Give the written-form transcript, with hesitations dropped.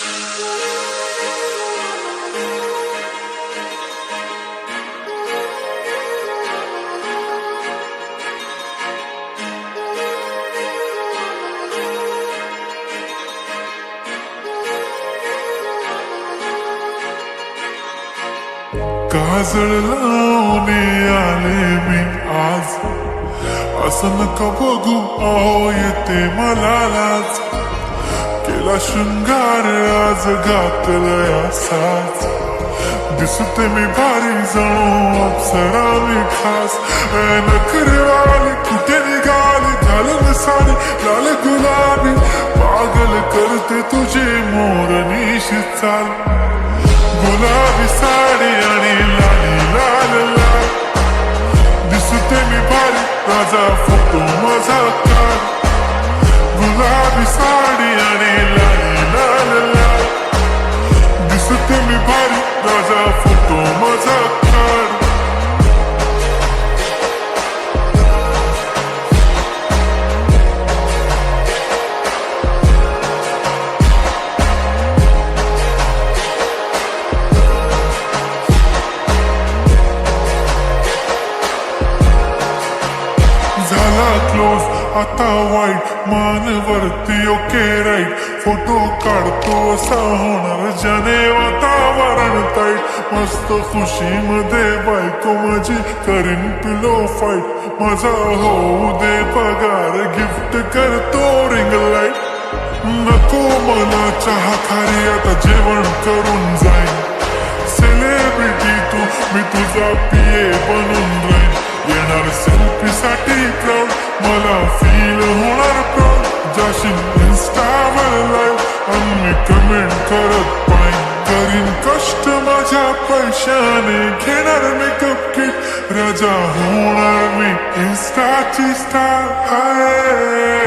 काजळ लावणे आले मी आज, असं नका बघू अहो येते मला लाज. केला शृंगार आज घातलाय असाच, दिसते मी भारी जणू अप्सरा मी खास. नखरेवाली कुठे निघाली घालून साडी लाल गुलाबी, पागल करते तुझे मोरनीशी चाल. गुलाबी साडी आणि लाली लाल लाल, दिसते मी भारी राजा फोटो माझा काढ. गुलाबी साडी आणि लाली लाल लाल, दिसते मी भारी राजा फोटो माझा काढ. झाला क्लोज आता वाईट, मानवरती ओके राईट. फोटो काढतो असा होणार ज्याने वातावरण ताईट. मस्त खुशी मध्ये बायको माझी करीन पिलो फाईट. माझा होऊ दे पगार गिफ्ट करतो रिंग लाईट. नको मला चहा खारी आता जेवण करून जाईन. सेलिब्रिटी तू मी तुझा पिये बनून राहीन. येणार सेल्फी साठी क्राऊड मला फील होणार प्राऊड. जाशील इन्स्टावर लाईव्ह आणि कमेंट करत पाहिन. करीन कष्ट माझ्या पैशाने घेणार मेकअप किट. राजा होणार मी इन्स्टाची स्टार.